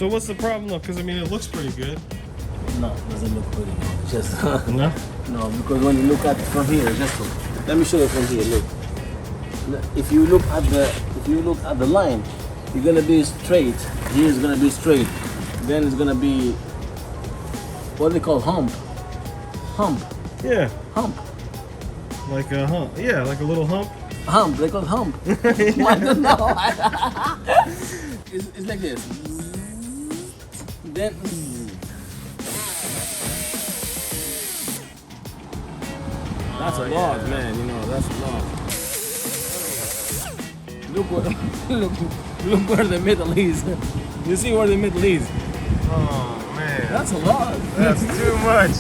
So what's the problem though? Because I mean, it looks pretty good. No, it doesn't look pretty good. Just No? no, because when you look at it from here, just look. Let me show you from here. Look. If you look at the line, you're gonna be straight. Here is gonna be straight. Then it's gonna be what they call hump. Hump. Yeah. Hump. Like a hump. Yeah, like a little hump. Hump. They call hump. I don't know. It's like this. Then. That's a lot, man. You know, that's a lot. Look where the middle is. You see where the middle is? Oh man. That's a lot. That's too much.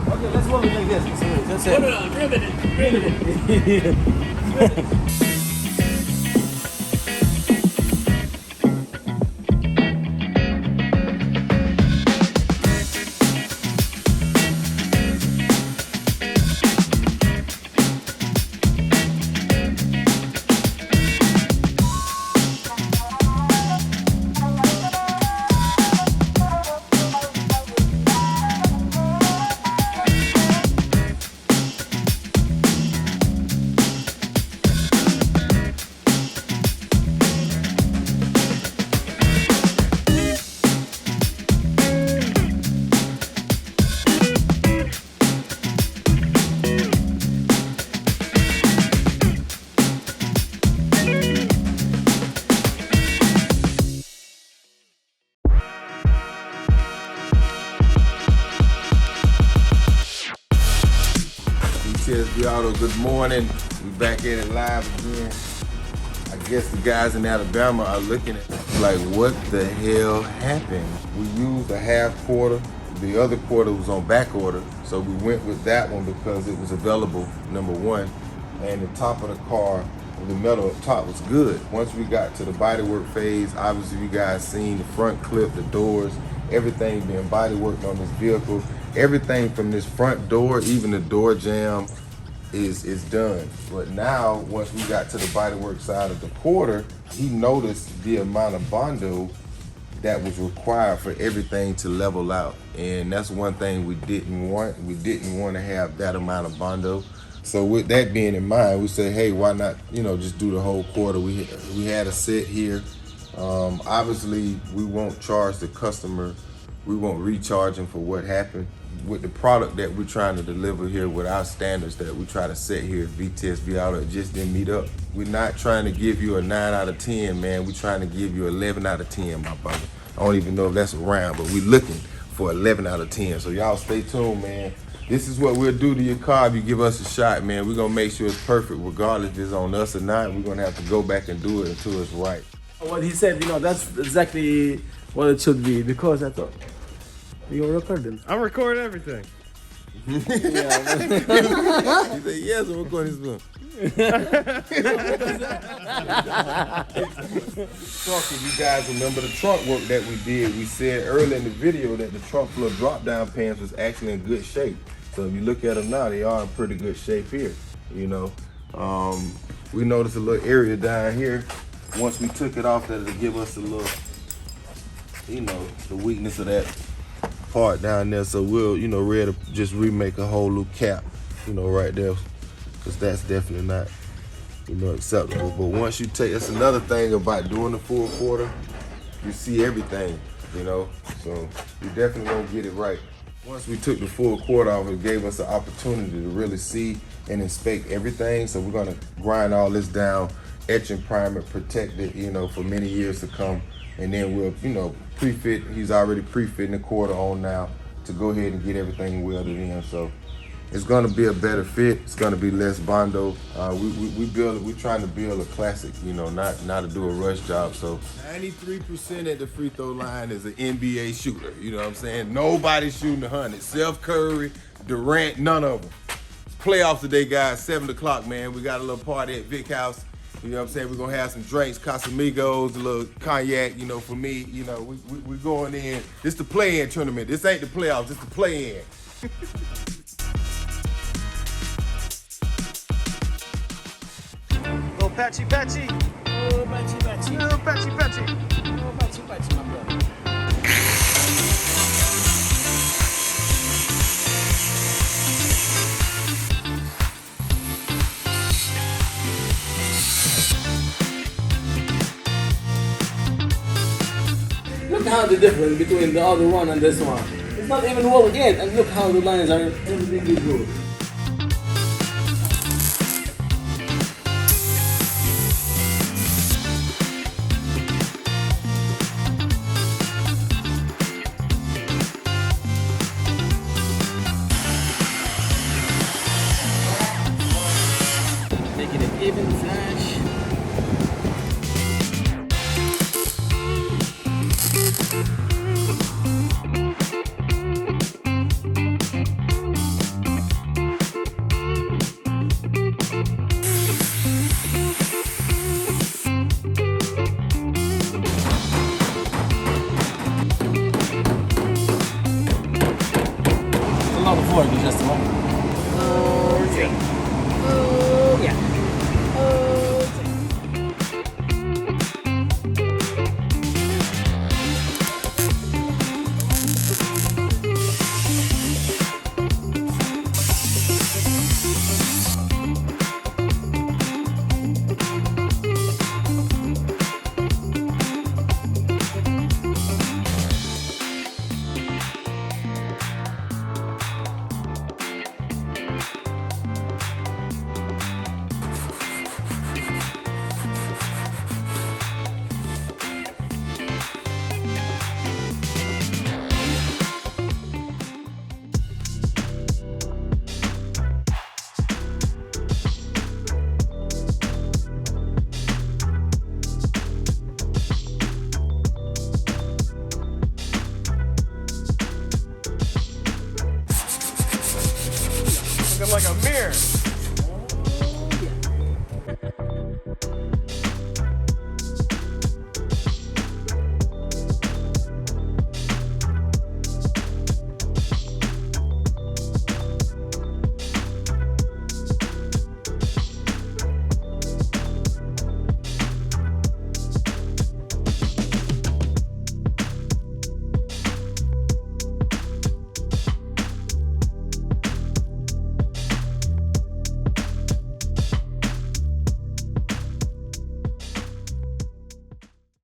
Okay, let's move it like this. That's it. Rivet it. VTSV Auto, good morning. We back at it live again. I guess the guys in Alabama are looking at like, what the hell happened? We used a half quarter. The other quarter was on back order. So we went with that one because it was available, number one. And the top of the car, the metal up top was good. Once we got to the bodywork phase, obviously you guys seen the front clip, the doors, everything being bodyworked on this vehicle. Everything from this front door, even the door jamb, is done. But now, once we got to the bodywork side of the quarter, he noticed the amount of Bondo that was required for everything to level out. And that's one thing we didn't want. We didn't want to have that amount of Bondo. So with that being in mind, we said, hey, why not, just do the whole quarter? We had a set here. Obviously, we won't charge the customer. We won't recharge him for what happened. With the product that we're trying to deliver here, with our standards that we try to set here at VTSV Auto, it just didn't meet up. We're not trying to give you a 9 out of 10, man. We're trying to give you 11 out of 10, my brother. I don't even know if that's around, but we're looking for 11 out of 10. So y'all stay tuned, man. This is what we'll do to your car if you give us a shot, man. We're gonna make sure it's perfect, regardless if it's on us or not. We're gonna have to go back and do it until it's right. What he said, that's exactly what it should be, because I thought you're recording. I'm recording everything. He said, yes, I'm recording this one. Trunk, if you guys remember the trunk work that we did, we said earlier in the video that the trunk floor drop down pans was actually in good shape. So if you look at them now, they are in pretty good shape here. We noticed a little area down here. Once we took it off, that'll give us a little, the weakness of that part down there. So we'll, Raed to just remake a whole new cap, right there, because that's definitely not, acceptable. But once you take, that's another thing about doing the full quarter, you see everything, so you definitely gonna get it right. Once we took the full quarter off, it gave us an opportunity to really see and inspect everything. So we're gonna grind all this down, etch and prime it, protect it, for many years to come. And then we'll, pre-fit. He's already pre-fitting the quarter on now to go ahead and get everything welded in. So it's gonna be a better fit. It's gonna be less Bondo. We're trying to build a classic, not to do a rush job. So 93% at the free throw line is an NBA shooter. You know what I'm saying? Nobody's shooting 100. Steph Curry, Durant, none of them. It's playoffs today, guys. 7 o'clock, man. We got a little party at Vic House. You know what I'm saying? We're gonna have some drinks, Casamigos, a little cognac, for me, we going in. This the play-in tournament. This ain't the playoffs, this the play-in. patchy patchy. Oh, patchy, patchy. Little patchy patchy. Oh, patchy, patchy, my brother. Look how the difference between the other one and this one. It's not even well yet, and look how the lines are. Everything is good.